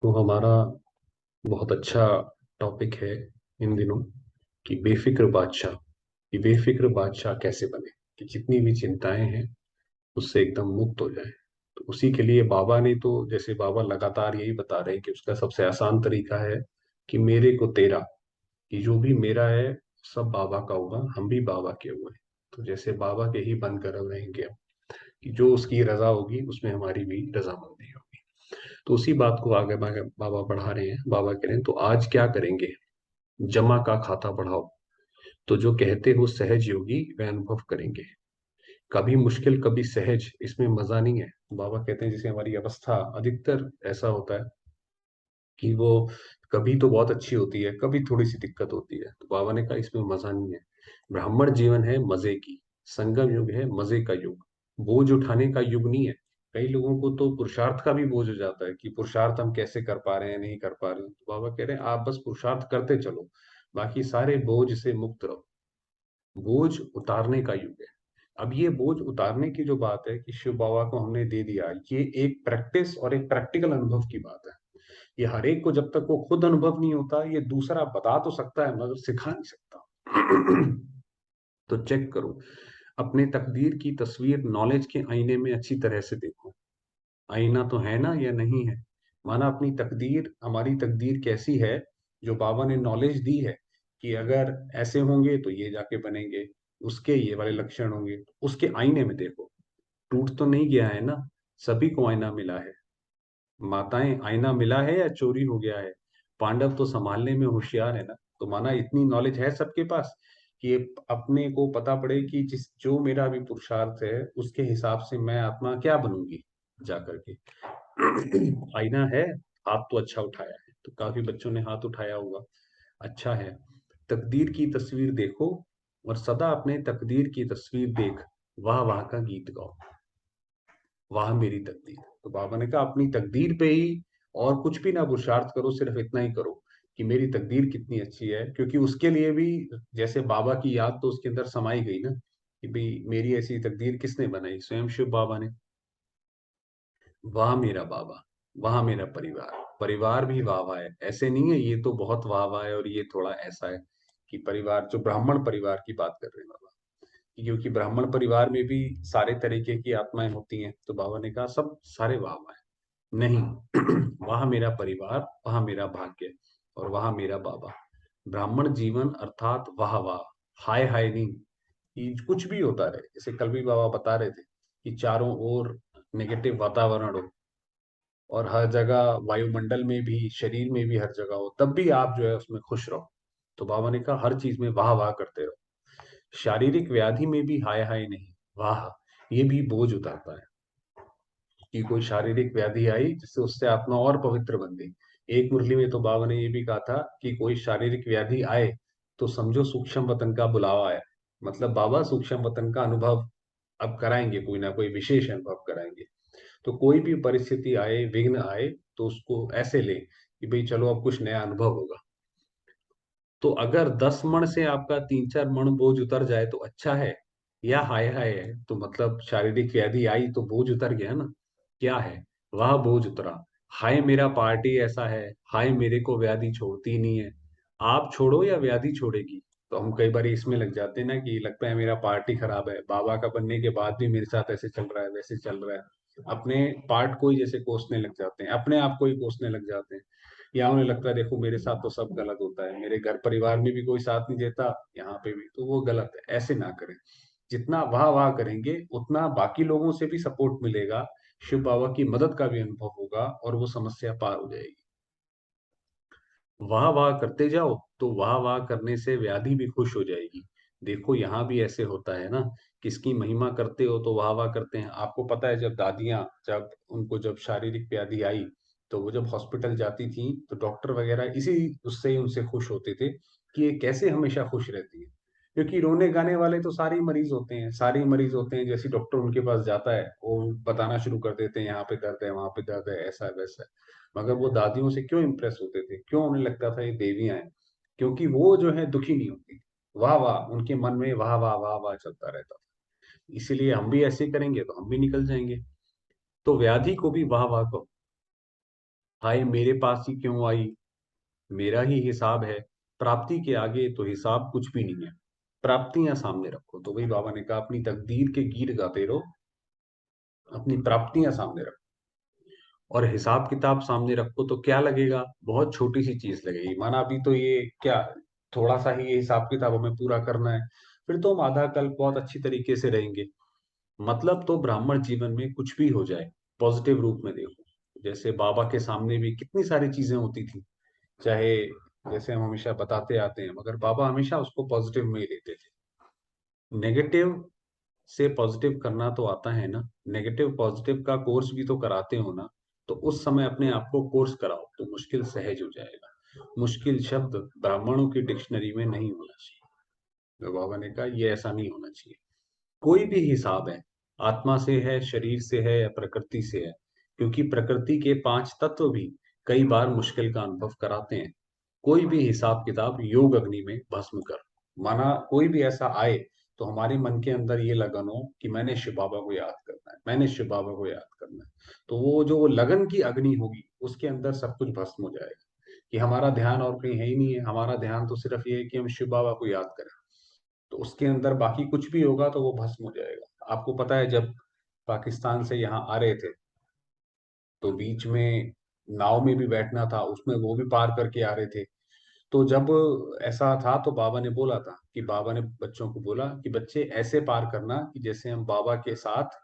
तो हमारा बहुत अच्छा टॉपिक है इन दिनों कि बेफिक्र बादशाह। कि बेफिक्र बादशाह कैसे बने, कि जितनी भी चिंताएं हैं उससे एकदम मुक्त हो जाए। तो उसी के लिए बाबा ने तो, जैसे बाबा लगातार यही बता रहे हैं कि उसका सबसे आसान तरीका है कि मेरे को तेरा, कि जो भी मेरा है सब बाबा का होगा, हम भी बाबा के हुए हैं। तो जैसे बाबा के ही बनकर रहेंगे हम, कि जो उसकी रजा होगी उसमें हमारी भी रजामंदी होगी। तो उसी बात को आगे बाबा बढ़ा रहे हैं। बाबा कह रहे हैं तो आज क्या करेंगे, जमा का खाता बढ़ाओ। तो जो कहते हो सहज योगी वह अनुभव करेंगे। कभी मुश्किल कभी सहज, इसमें मजा नहीं है। बाबा कहते हैं जैसे हमारी अवस्था अधिकतर ऐसा होता है कि वो कभी तो बहुत अच्छी होती है, कभी थोड़ी सी दिक्कत होती है। तो बाबा ने कहा इसमें मजा नहीं है। ब्राह्मण जीवन है मजे की, संगम युग है मजे का युग, बोझ उठाने का युग नहीं है। कई लोगों को तो पुरुषार्थ का भी बोझ हो जाता है कि पुरुषार्थ हम कैसे कर पा रहे हैं, नहीं कर पा रहे हैं। तो बाबा कह रहे हैं आप बस पुरुषार्थ करते चलो, बाकी सारे बोझ से मुक्त रहो। बोझ उतारने का युग है। अब ये बोझ उतारने की जो बात है कि शिव बाबा को हमने दे दिया, ये एक प्रैक्टिस और एक प्रैक्टिकल अनुभव की बात है। ये हर एक को, जब तक वो खुद अनुभव नहीं होता, ये दूसरा बता तो सकता है मगर सिखा नहीं सकता। तो चेक करो अपने तकदीर की तस्वीर, नॉलेज के आईने में अच्छी तरह से देखो। आईना तो है ना या नहीं है। माना अपनी तकदीर, हमारी तकदीर कैसी है, जो बाबा ने नॉलेज दी है कि अगर ऐसे होंगे तो ये जाके बनेंगे, उसके ये वाले लक्षण होंगे, उसके आईने में देखो। टूट तो नहीं गया है ना, सभी को आईना मिला है। माताएं, आईना मिला है या चोरी हो गया है। पांडव तो संभालने में होशियार है ना। तो माना इतनी नॉलेज है सबके पास कि ये अपने को पता पड़े कि जिस जो मेरा अभी पुरुषार्थ है उसके हिसाब से मैं आत्मा क्या बनूंगी जा करके। आईना है, हाथ तो अच्छा उठाया है, तो काफी बच्चों ने हाथ उठाया होगा, अच्छा है। तकदीर की तस्वीर देखो और सदा अपने तकदीर की तस्वीर देख वाह वाह का गीत गाओ। वाह मेरी तकदीर। तो बाबा ने कहा अपनी तकदीर पे ही और कुछ भी ना पुरुषार्थ करो, सिर्फ इतना ही करो कि मेरी तकदीर कितनी अच्छी है। क्योंकि उसके लिए भी जैसे बाबा की याद तो उसके अंदर समाई गई ना, कि भाई मेरी ऐसी तकदीर किसने बनाई, स्वयं शिव बाबा ने। वाह मेरा बाबा, वाह मेरा परिवार। परिवार भी वाह वाह है, ऐसे नहीं है ये तो बहुत वाह वाह है और ये थोड़ा ऐसा है। कि परिवार, जो ब्राह्मण परिवार की बात कर रहे हैं बाबा, क्योंकि ब्राह्मण परिवार में भी सारे तरीके की आत्माएं होती हैं। तो बाबा ने कहा सब सारे वाह वाह है नहीं। वह मेरा परिवार, वह मेरा भाग्य, और वह मेरा बाबा। ब्राह्मण जीवन अर्थात वाह वाह, हाय हाय नहीं। कि कुछ भी होता रहे, जैसे कल भी बाबा बता रहे थे कि चारों ओर नेगेटिव वातावरण हो और हर जगह वायुमंडल में भी, शरीर में भी, हर जगह हो, तब भी आप जो है उसमें खुश रहो। तो बाबा ने कहा हर चीज में वाह वाह करते रहो। शारीरिक व्याधि में भी हाय हाय नहीं, वाह, ये भी बोझ उतारता है। कि कोई शारीरिक व्याधि आई जिससे उससे आत्मा और पवित्र बन गई। एक मुरली में तो बाबा ने ये भी कहा था कि कोई शारीरिक व्याधि आए तो समझो सूक्ष्म वतन का बुलावा आया। मतलब बाबा सूक्ष्म वतन का अनुभव अब कराएंगे, कोई ना कोई विशेष अनुभव कराएंगे। तो कोई भी परिस्थिति आए, विघ्न आए, तो उसको ऐसे ले कि भाई चलो अब कुछ नया अनुभव होगा। तो अगर 10 मण से आपका 3-4 मण बोझ उतर जाए तो अच्छा है, या हाय हाय है, तो मतलब शारीरिक व्याधि आई तो बोझ उतर गया ना। क्या है, वह बोझ उतरा। हाय मेरा पार्टी ऐसा है, हाय मेरे को व्याधि छोड़ती नहीं है। आप छोड़ो या व्याधि छोड़ेगी। तो हम कई बार इसमें लग जाते हैं ना कि लगता है मेरा पार्टी खराब है, बाबा का बनने के बाद भी मेरे साथ ऐसे चल रहा है, वैसे चल रहा है। अपने पार्ट को ही जैसे कोसने लग जाते हैं, अपने आप को ही कोसने लग जाते हैं। या उन्हें लगता है देखो मेरे साथ तो सब गलत होता है, मेरे घर परिवार में भी कोई साथ नहीं देता, यहाँ पे भी तो वो गलत है। ऐसे ना करें। जितना वाह वाह करेंगे उतना बाकी लोगों से भी सपोर्ट मिलेगा, शिव बाबा की मदद का भी अनुभव होगा और वो समस्या पार हो जाएगी। वाह वाह करते जाओ तो वाह वाह करने से व्याधि भी खुश हो जाएगी। देखो यहाँ भी ऐसे होता है ना, किसकी महिमा करते हो तो वाह वाह करते हैं। आपको पता है जब दादियाँ, जब उनको जब शारीरिक व्याधि आई, तो वो जब हॉस्पिटल जाती थी तो डॉक्टर वगैरह इसी उससे ही उनसे खुश होते थे कि ये कैसे हमेशा खुश रहती है। क्योंकि रोने गाने वाले तो सारे ही मरीज होते हैं, सारे ही मरीज होते हैं। जैसे डॉक्टर उनके पास जाता है वो बताना शुरू कर देते हैं यहाँ पे दर्द है, वहां पे दर्द है, ऐसा है वैसा है। मगर वो दादियों से क्यों इम्प्रेस होते थे, क्यों उन्हें लगता था ये देवियां हैं? क्योंकि वो जो है दुखी नहीं होती। वाह वाह, उनके मन में वाह वाह वाह वाह चलता रहता था। इसीलिए हम भी ऐसे करेंगे तो हम भी निकल जाएंगे। तो व्याधि को भी वाह वाह कहो। हाय मेरे पास ही क्यों आई, मेरा ही हिसाब है, प्राप्ति के आगे तो हिसाब कुछ भी नहीं है, प्राप्तियां सामने रखो। तो वही बाबा ने कहा, अपनी तकदीर के गीत गाते रहो, अपनी प्राप्तियां सामने रखो, और हिसाब किताब सामने रखो तो क्या लगेगा, बहुत छोटी सी चीज लगेगी। माना अभी तो ये क्या, थोड़ा सा ही ये हिसाब किताब हमें पूरा करना है, फिर तो हम आधा कल बहुत अच्छी तरीके से रहेंगे। मतलब तो ब्राह्मण जीवन में कुछ भी हो जाए, पॉजिटिव रूप में देखो। जैसे बाबा के सामने भी कितनी सारी चीजें होती थी, चाहे जैसे हम हमेशा बताते आते हैं, मगर बाबा हमेशा उसको पॉजिटिव में ही लेते थे। नेगेटिव से पॉजिटिव करना तो आता है ना, नेगेटिव पॉजिटिव का कोर्स भी तो कराते हो ना, तो उस समय अपने आप को कोर्स कराओ तो मुश्किल सहज हो जाएगा। मुश्किल शब्द ब्राह्मणों की डिक्शनरी में नहीं होना चाहिए। तो बाबा ने कहा ये ऐसा नहीं होना चाहिए। कोई भी हिसाब है, आत्मा से है, शरीर से है, या प्रकृति से है, क्योंकि प्रकृति के पांच तत्व भी कई बार मुश्किल का अनुभव कराते हैं। कोई भी हिसाब किताब योग अग्नि में भस्म कर। माना कोई भी ऐसा आए तो हमारे मन के अंदर ये लगन हो कि मैंने शिव बाबा को याद करना है, मैंने शिव बाबा को याद करना है। तो वो जो वो लगन की अग्नि होगी, उसके अंदर सब कुछ भस्म हो जाएगा, कि हमारा ध्यान और कहीं है ही नहीं है, हमारा ध्यान तो सिर्फ ये है कि हम शिव बाबा को याद करें। तो उसके अंदर बाकी कुछ भी होगा तो वो भस्म हो जाएगा। आपको पता है, जब पाकिस्तान से यहाँ आ रहे थे, तो बीच में नाव में भी बैठना था, उसमें वो भी पार करके आ रहे थे। तो जब ऐसा था तो बाबा ने बोला था, कि बाबा ने बच्चों को बोला कि बच्चे ऐसे पार करना कि जैसे हम बाबा के साथ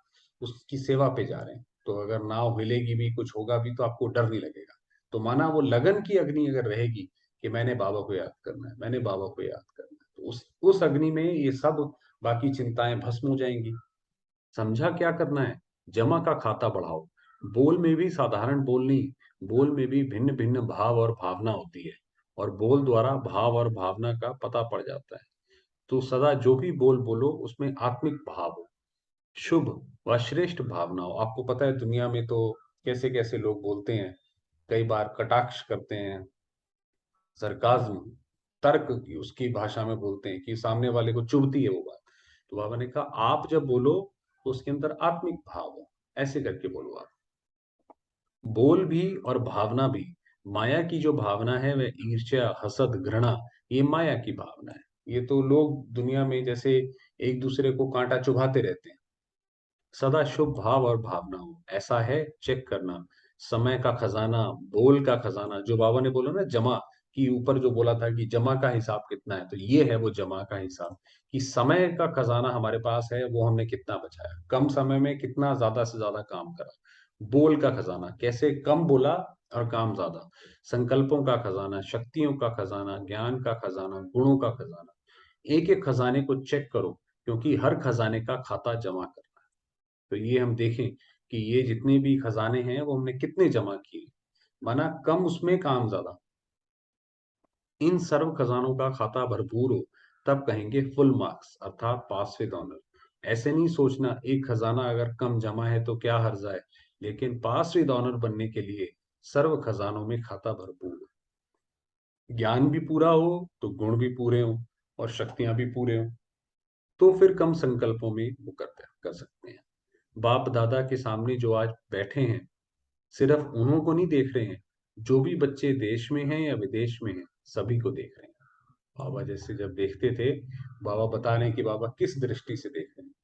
उसकी सेवा पे जा रहे हैं। तो अगर नाव हिलेगी भी, कुछ होगा भी, तो आपको डर नहीं लगेगा। तो माना वो लगन की अग्नि अगर रहेगी कि मैंने बाबा को याद करना है, मैंने बाबा को याद करना है, तो उस अग्नि में ये सब बाकी चिंताएं भस्म हो जाएंगी। समझा क्या करना है? जमा का खाता बढ़ाओ। बोल में भी साधारण बोल नहीं, बोल में भी भिन्न भिन्न भाव और भावना होती है, और बोल द्वारा भाव और भावना का पता पड़ जाता है। तो सदा जो भी बोल बोलो उसमें आत्मिक भाव हो, शुभ व श्रेष्ठ भावना हो। आपको पता है दुनिया में तो कैसे कैसे लोग बोलते हैं, कई बार कटाक्ष करते हैं, सरकाज्म, तर्क की उसकी भाषा में बोलते हैं, कि सामने वाले को चुभती है वो बात। तो बाबा ने कहा आप जब बोलो तो उसके अंदर आत्मिक भाव हो, ऐसे करके बोलो आप। बोल भी और भावना भी, माया की जो भावना है वह ईर्ष्या, हसद, घृणा, ये माया की भावना है। ये तो लोग दुनिया में जैसे एक दूसरे को कांटा चुभाते रहते हैं। सदा शुभ भाव और भावना हो, ऐसा है चेक करना। समय का खजाना, बोल का खजाना, जो बाबा ने बोला ना जमा, कि ऊपर जो बोला था कि जमा का हिसाब कितना है, तो ये है वो जमा का हिसाब, कि समय का खजाना हमारे पास है, वो हमने कितना बचाया, कम समय में कितना ज्यादा से ज्यादा काम करा। बोल का खजाना, कैसे कम बोला और काम ज्यादा। संकल्पों का खजाना, शक्तियों का खजाना, ज्ञान का खजाना, गुणों का खजाना। एक एक खजाने को चेक करो, क्योंकि हर खजाने का खाता जमा कर। तो ये हम देखें कि ये जितने भी खजाने हैं वो हमने कितने जमा किए, माना कम उसमें काम ज्यादा। इन सर्व खजानों का खाता भरपूर हो, तब कहेंगे फुल मार्क्स, अर्थात पास विद ऑनर। ऐसे नहीं सोचना एक खजाना अगर कम जमा है तो क्या हर्जा है, लेकिन पास विद ऑनर बनने के लिए सर्व खजानों में खाता भरपूर हो, ज्ञान भी पूरा हो तो गुण भी पूरे हो, और शक्तियां भी पूरे हो, तो फिर कम संकल्पों में वो कर सकते हैं। बाप दादा के सामने जो आज बैठे हैं, सिर्फ उन्हों को नहीं देख रहे हैं, जो भी बच्चे देश में हैं या विदेश में हैं, सभी को देख रहे हैं। बाबा जैसे जब देखते थे, बाबा बता रहे हैं कि बाबा किस दृष्टि से देख रहे हैं,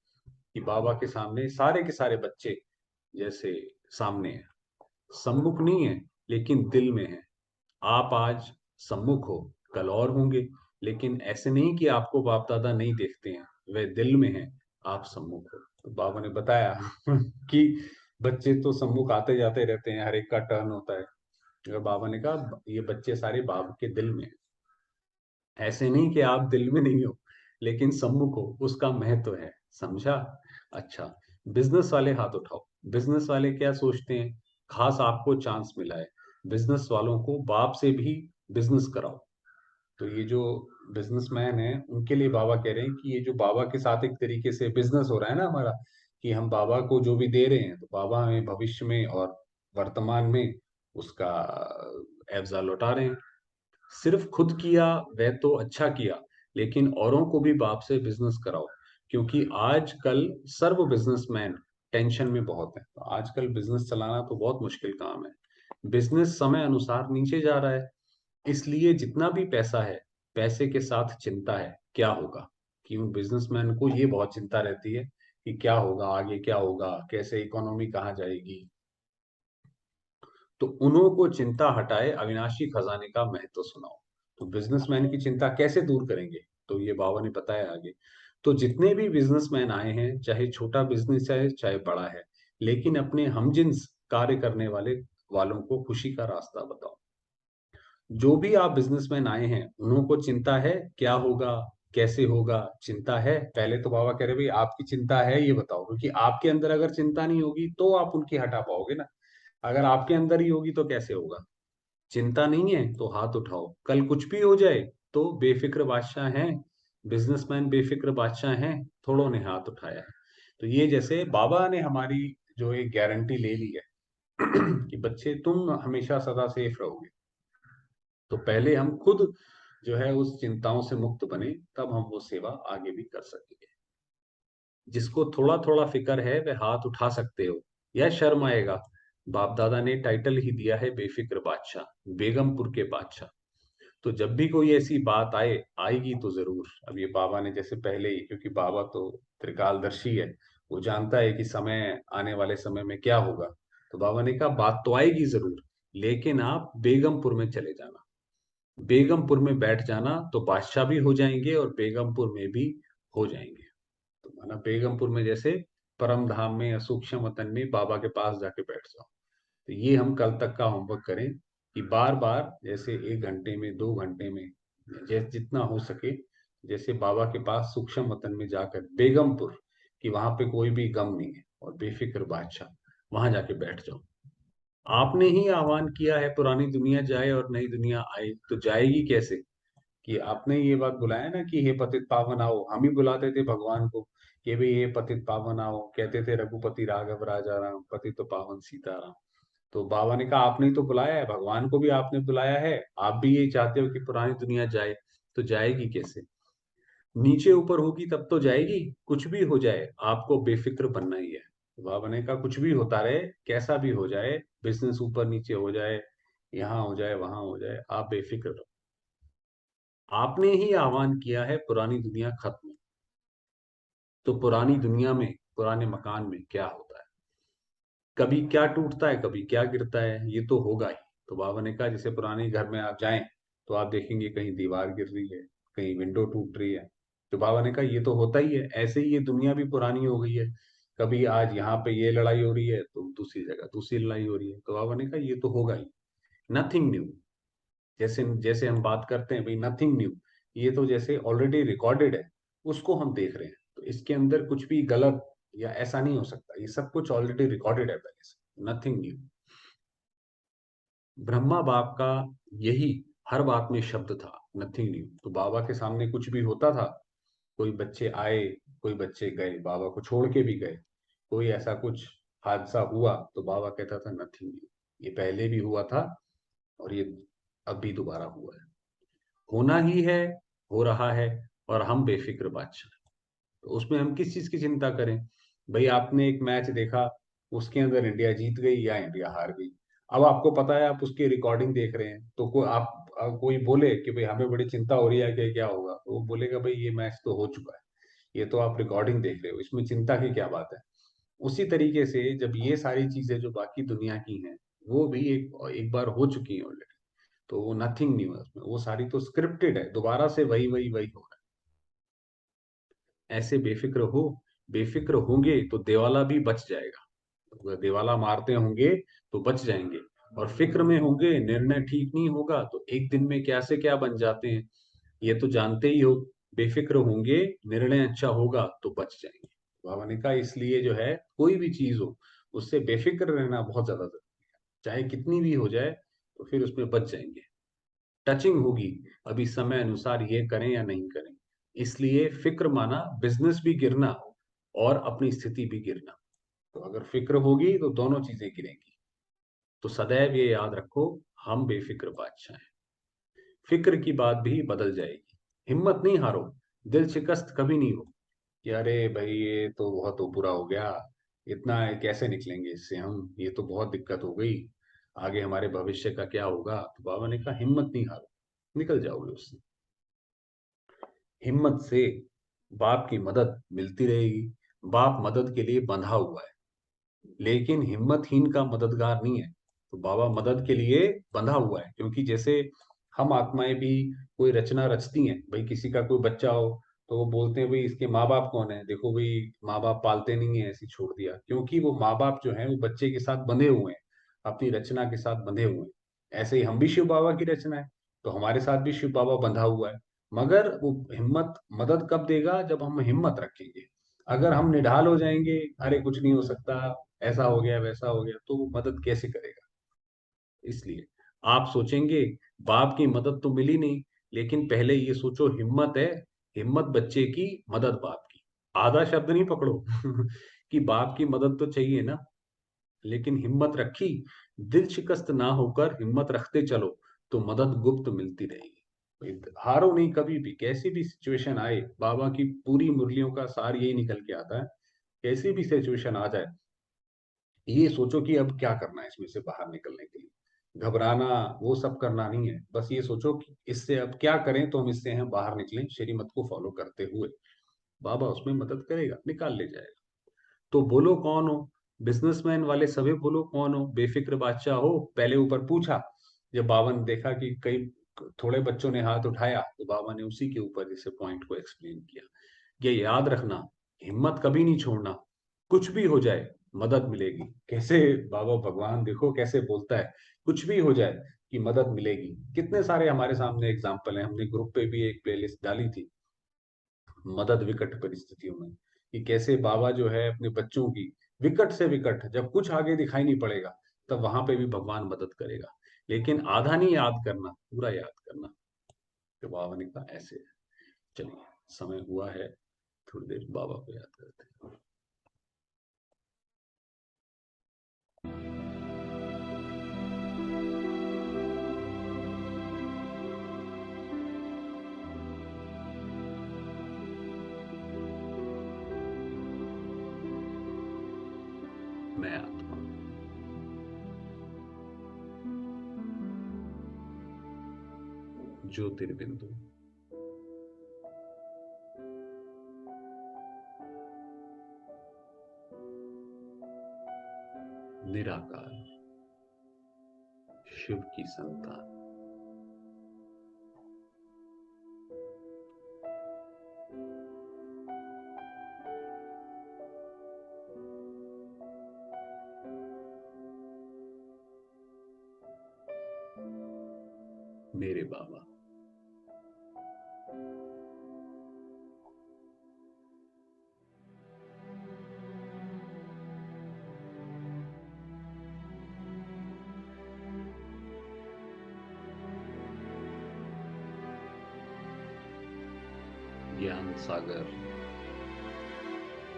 कि बाबा के सामने सारे के सारे बच्चे जैसे सामने हैं, सम्मुख नहीं है लेकिन दिल में है। आप आज सम्मुख हो, कल और होंगे, लेकिन ऐसे नहीं कि आपको बाप दादा नहीं देखते हैं, वे दिल में हैं, आप सम्मुख हो। तो बाबा ने बताया कि बच्चे तो सम्मुख आते जाते रहते हैं, हर एक का टर्न होता है। अगर बाबा ने कहा ये बच्चे सारे बाबा के दिल में हैं। ऐसे नहीं कि आप दिल में नहीं हो, लेकिन सम्मुख हो, उसका महत्व है। समझा? अच्छा, बिजनेस वाले हाथ उठाओ। बिजनेस वाले क्या सोचते हैं, खास आपको चांस मिला है, बिजनेस वालों को बाप से भी बिजनेस कराओ। तो ये जो बिजनेसमैन है उनके लिए बाबा कह रहे हैं कि ये जो बाबा के साथ एक तरीके से बिजनेस हो रहा है ना हमारा, कि हम बाबा को जो भी दे रहे हैं तो बाबा हमें भविष्य में और वर्तमान में उसका एवजा लौटा रहे हैं। सिर्फ खुद किया वह तो अच्छा किया, लेकिन औरों को भी बाप से बिजनेस कराओ, क्योंकि आजकल सर्व बिजनेसमैन टेंशन में बहुत है। तो आजकल बिजनेस चलाना तो बहुत मुश्किल काम है। बिजनेस समय अनुसार नीचे जा रहा है, इसलिए जितना भी पैसा है, पैसे के साथ चिंता है क्या होगा। क्यों बिजनेसमैन को ये बहुत चिंता रहती है कि क्या होगा आगे, क्या होगा, कैसे इकोनॉमी कहाँ जाएगी। तो उन्हों को चिंता हटाए अविनाशी खजाने का महत्व सुनाओ। तो बिजनेसमैन की चिंता कैसे दूर करेंगे, तो ये बाबा ने बताया आगे। तो जितने भी बिजनेसमैन आए हैं, चाहे छोटा बिजनेस है चाहे बड़ा है, लेकिन अपने हमजिन्स कार्य करने वाले वालों को खुशी का रास्ता बताओ। जो भी आप बिजनेसमैन आए हैं, उन्हों को चिंता है क्या होगा, कैसे होगा, चिंता है। पहले तो बाबा कह रहे भाई आपकी चिंता है ये बताओ, क्योंकि आपके अंदर अगर चिंता नहीं होगी तो आप उनकी हटा पाओगे ना। अगर आपके अंदर ही होगी तो कैसे होगा। चिंता नहीं है तो हाथ उठाओ, कल कुछ भी हो जाए तो बेफिक्र बादशाह हैं। बिजनेसमैन बेफिक्र बादशाह हैं, थोड़ों ने हाथ उठाया है। तो ये जैसे बाबा ने हमारी जो एक गारंटी ले ली है कि बच्चे तुम हमेशा सदा सेफ रहोगे, तो पहले हम खुद जो है उस चिंताओं से मुक्त बने, तब हम वो सेवा आगे भी कर सकेंगे। जिसको थोड़ा थोड़ा फिक्र है वह हाथ उठा सकते हो, यह शर्म आएगा। बाप दादा ने टाइटल ही दिया है बेफिक्र बादशाह, बेगमपुर के बादशाह। तो जब भी कोई ऐसी बात आए, आएगी तो जरूर। अब ये बाबा ने जैसे पहले ही, क्योंकि बाबा तो त्रिकालदर्शी है, वो जानता है कि समय आने वाले समय में क्या होगा। तो बाबा ने कहा बात तो आएगी जरूर, लेकिन आप बेगमपुर में चले जाना, बेगमपुर में बैठ जाना, तो बादशाह भी हो जाएंगे और बेगमपुर में भी हो जाएंगे। तो माना बेगमपुर में जैसे परम धाम में या सूक्ष्म वतन में बाबा के पास जाके बैठ जाओ। तो ये हम कल तक का होमवर्क करें कि बार बार जैसे 1 घंटे में, 2 घंटे में, जैसे जितना हो सके, जैसे बाबा के पास सूक्ष्म वतन में जाकर बेगमपुर, कि वहां पे कोई भी गम नहीं है और बेफिक्र बादशाह, वहां जाके बैठ जाओ। आपने ही आह्वान किया है पुरानी दुनिया जाए और नई दुनिया आए, तो जाएगी कैसे। कि आपने ये बात बुलाया ना कि हे पतित पावन आओ, हम ही बुलाते थे भगवान को कि भाई ये पतित पावन आओ, कहते थे रघुपति राघव राजा राम, पतित तो पावन सीताराम। तो बाबा ने कहा आपने ही तो बुलाया है, भगवान को भी आपने बुलाया है, आप भी यही चाहते हो कि पुरानी दुनिया जाए, तो जाएगी कैसे। नीचे ऊपर होगी तब तो जाएगी, कुछ भी हो जाए आपको बेफिक्र बनना ही है। तो बाबा ने कहा कुछ भी होता रहे, कैसा भी हो जाए, बिजनेस ऊपर नीचे हो जाए, यहाँ हो जाए वहां हो जाए, आप बेफिक्र रहो। आपने ही आह्वान किया है पुरानी दुनिया खत्म, तो पुरानी दुनिया में, पुराने मकान में क्या होता है, कभी क्या टूटता है, कभी क्या गिरता है, ये तो होगा ही। तो बाबा ने कहा जैसे पुराने घर में आप जाएं तो आप देखेंगे कहीं दीवार गिर रही है, कहीं विंडो टूट रही है। तो बाबा ने कहा ये तो होता ही है, ऐसे ही ये दुनिया भी पुरानी हो गई है। कभी आज यहाँ पे ये लड़ाई हो रही है तो दूसरी जगह दूसरी लड़ाई हो रही है। तो बाबा ने कहा ये तो होगा ही, नथिंग न्यू। जैसे जैसे हम बात करते हैं भाई नथिंग न्यू, ये तो जैसे ऑलरेडी रिकॉर्डेड है, उसको हम देख रहे हैं, तो इसके अंदर कुछ भी गलत या ऐसा नहीं हो सकता, ये सब कुछ ऑलरेडी रिकॉर्डेड है पहले से, नथिंग न्यू। ब्रह्मा बाप का यही हर बात में शब्द था, नथिंग न्यू। तो बाबा के सामने कुछ भी होता था, कोई बच्चे आए, कोई बच्चे गए, बाबा को छोड़ के भी गए, कोई ऐसा कुछ हादसा हुआ तो बाबा कहता था नथिंग न्यू, ये पहले भी हुआ था और ये अब भी दोबारा हुआ है, होना ही है, हो रहा है, और हम बेफिक्र बादशाह हैं। तो उसमें हम किस चीज की चिंता करें। भाई आपने एक मैच देखा, उसके अंदर इंडिया जीत गई या इंडिया हार गई, अब आपको पता है, आप उसकी रिकॉर्डिंग देख रहे हैं, तो कोई बोले कि भाई हमें बड़ी चिंता हो रही है कि क्या होगा, तो वो बोलेगा भाई ये मैच तो हो चुका है, ये तो आप रिकॉर्डिंग देख रहे हो, इसमें चिंता की क्या बात है। उसी तरीके से जब ये सारी चीजें जो बाकी दुनिया की हैं, वो भी एक एक बार हो चुकी हैं ऑलरेडी, तो वो नथिंग न्यू है उसमें, वो सारी तो स्क्रिप्टेड है, दोबारा से वही वही वही हो रहा है। ऐसे बेफिक्र हो, बेफिक्र होंगे तो देवाला भी बच जाएगा। अगर देवाला मारते होंगे तो बच जाएंगे, और फिक्र में होंगे, निर्णय ठीक नहीं होगा तो एक दिन में क्या से क्या बन जाते हैं, ये तो जानते ही हो। बेफिक्र होंगे, निर्णय अच्छा होगा तो बच जाएंगे। बाबा ने कहा इसलिए जो है कोई भी चीज हो, उससे बेफिक्र रहना बहुत ज्यादा जरूरी है, चाहे कितनी भी हो जाए तो फिर उसमें बच जाएंगे। टचिंग होगी, अभी समय अनुसार ये करें या नहीं करें, इसलिए फिक्र माना बिजनेस भी गिरना और अपनी स्थिति भी गिरना। तो अगर फिक्र होगी तो दोनों चीजें गिरेंगी। तो सदैव ये याद रखो, हम बेफिक्र बादशाह हैं, फिक्र की बात भी बदल जाएगी। हिम्मत नहीं हारो, दिल शिकस्त कभी नहीं हो कि अरे भाई ये तो बहुत बुरा हो गया, इतना कैसे निकलेंगे इससे हम, ये तो बहुत दिक्कत हो गई। आगे हमारे भविष्य का क्या होगा। तो बाबा ने कहा हिम्मत नहीं हारो, निकल जाओगे उससे। हिम्मत से बाप की मदद मिलती रहेगी। बाप मदद के लिए बंधा हुआ है, लेकिन हिम्मतहीन का मददगार नहीं है। तो बाबा मदद के लिए बंधा हुआ है, क्योंकि जैसे हम आत्माएं भी कोई रचना रचती हैं, भाई किसी का कोई बच्चा हो तो वो बोलते हैं भाई इसके माँ बाप कौन है, देखो भाई माँ बाप पालते नहीं है, ऐसे ही छोड़ दिया, क्योंकि वो माँ बाप जो है वो बच्चे के साथ बंधे हुए हैं, अपनी रचना के साथ बंधे हुए हैं। ऐसे ही हम भी शिव बाबा की रचना है, तो हमारे साथ भी शिव बाबा बंधा हुआ है। मगर वो हिम्मत मदद कब देगा, जब हम हिम्मत रखेंगे। अगर हम निढाल हो जाएंगे, अरे कुछ नहीं हो सकता, ऐसा हो गया वैसा हो गया, तो वो मदद कैसे करेगा। इसलिए आप सोचेंगे बाप की मदद तो मिली नहीं, लेकिन पहले ये सोचो हिम्मत है, हिम्मत बच्चे की, मदद बाप की। आधा शब्द नहीं पकड़ो कि बाप की मदद तो चाहिए ना, लेकिन हिम्मत रखी, दिल शिकस्त ना होकर हिम्मत रखते चलो, तो मदद गुप्त मिलती रहेगी। हारो नहीं कभी भी, कैसी भी सिचुएशन आए, बाबा की पूरी मुरलियों का सार यही निकल के आता है। कैसी भी सिचुएशन आ जाए, ये सोचो कि अब क्या करना है इसमें से बाहर निकलने के लिए। घबराना वो सब करना नहीं है, बस ये सोचो कि इससे अब क्या करें तो हम इससे हैं बाहर निकलें, श्रीमत को फॉलो करते हुए। बाबा उसमें मदद करेगा, निकाल ले जाएगा। तो बोलो कौन हो, बिजनेसमैन वाले सभी बोलो कौन हो, बेफिक्र बादशाह हो, पहले ऊपर पूछा। जब बाबा ने देखा कि कई थोड़े बच्चों ने हाथ उठाया, तो बाबा ने उसी के ऊपर इसे पॉइंट को एक्सप्लेन किया। ये याद रखना, हिम्मत कभी नहीं छोड़ना, कुछ भी हो जाए मदद मिलेगी। कैसे बाबा भगवान देखो कैसे बोलता है, कुछ भी हो जाए कि मदद मिलेगी। कितने सारे हमारे सामने एग्जाम्पल हैं, हमने ग्रुप पे भी एक प्लेलिस्ट डाली थी, मदद विकट परिस्थितियों में, कि कैसे बाबा जो है अपने बच्चों की विकट से विकट, जब कुछ आगे दिखाई नहीं पड़ेगा, तब वहां पे भी भगवान मदद करेगा। लेकिन आधा नहीं याद करना, पूरा याद करना। तो बाबा ने कहा ऐसे है। चलिए, समय हुआ है, थोड़ी देर बाबा को याद करते हैं। मैं आत्मा, ज्योतिर्बिंदु, निराकार, शिव की संतान, मेरे बाबा। ज्ञान सागर,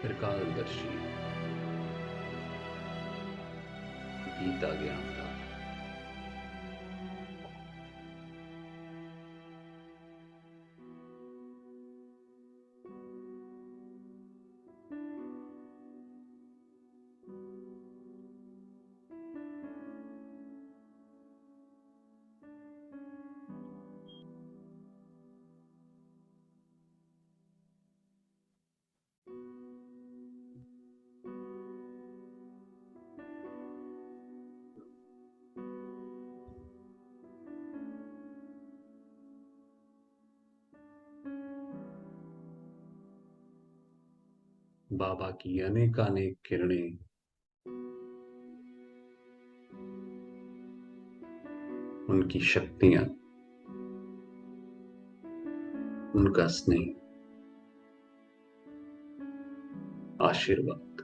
त्रिकालदर्शी, गीता ज्ञान का। बाबा की अनेकानेक किरणें, उनकी शक्तियां, उनका स्नेह, आशीर्वाद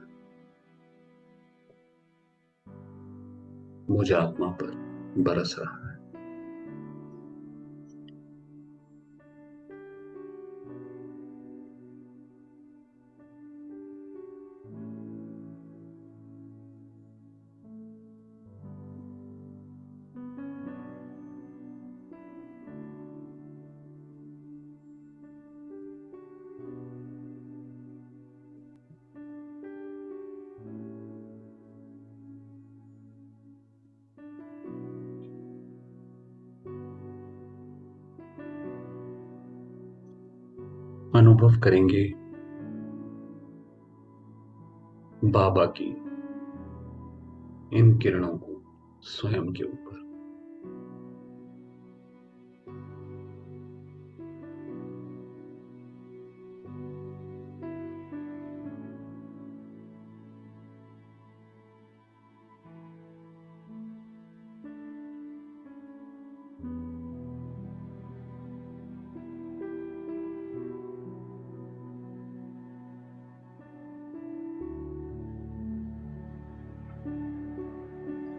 मुझ आत्मा पर बरस रहा है। अनुभव करेंगे बाबा की इन किरणों को स्वयं के ऊपर।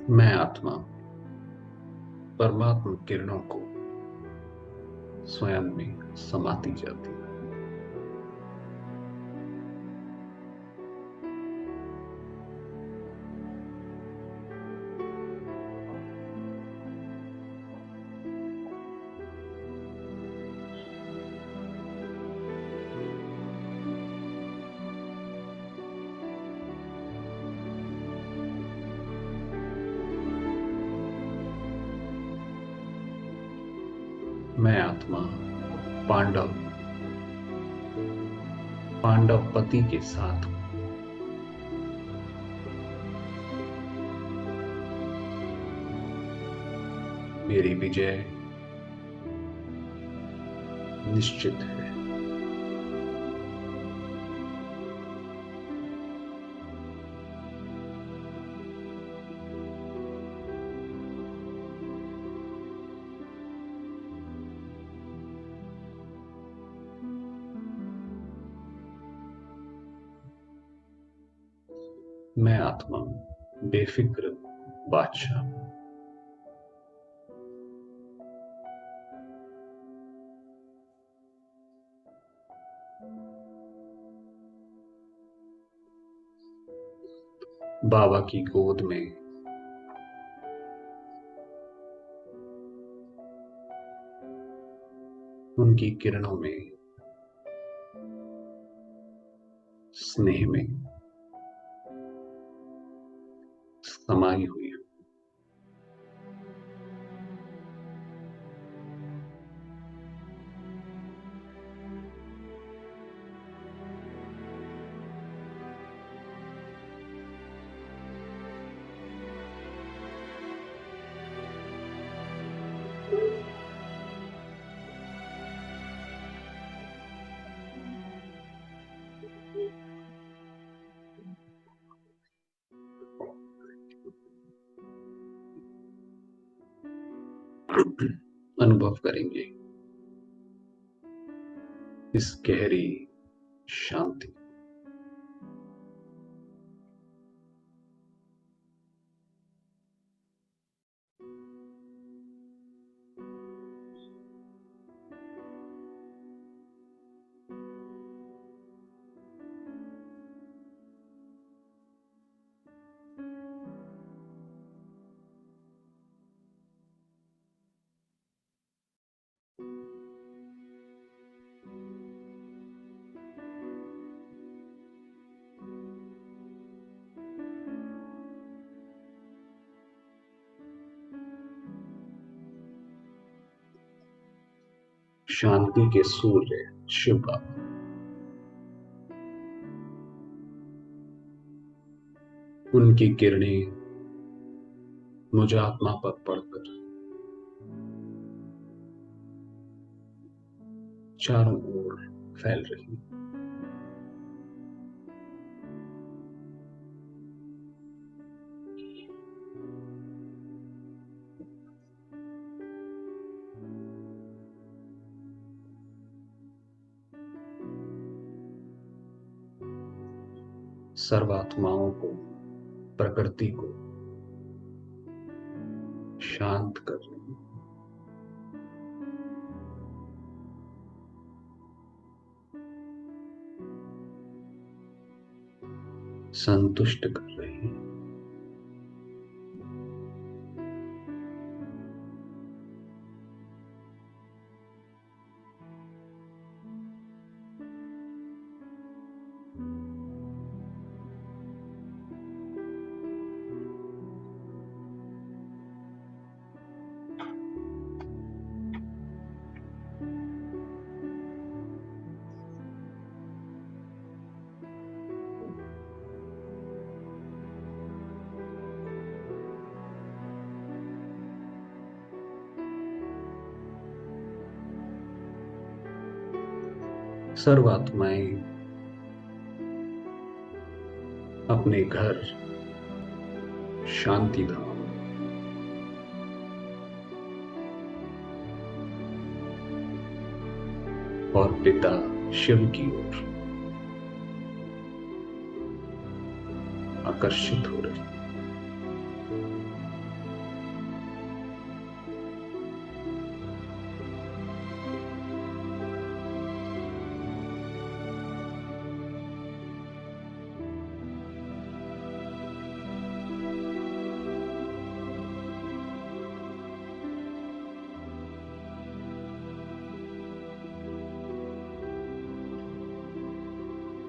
मैं आत्मा परमात्मा किरणों को स्वयं में समाती जाती है। मैं आत्मा पांडव पांडव पति के साथ हूं। मेरी विजय निश्चित है। मैं आत्मा बेफिक्र बादशाह। बाबा की गोद में उनकी किरणों में स्नेह में समाई हुई हूं। अनुभव करेंगे इस गहरी शांति। शांति के सूर्य शिव बाबा उनकी किरणें मुझ आत्मा पर पड़कर चारों ओर फैल रही। सर्वात्माओं को, प्रकृति को शांत कर रही, संतुष्ट कर रही। सर्वात्माएं अपने घर शांति धाम और पिता शिव की ओर आकर्षित हो रही।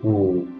ओम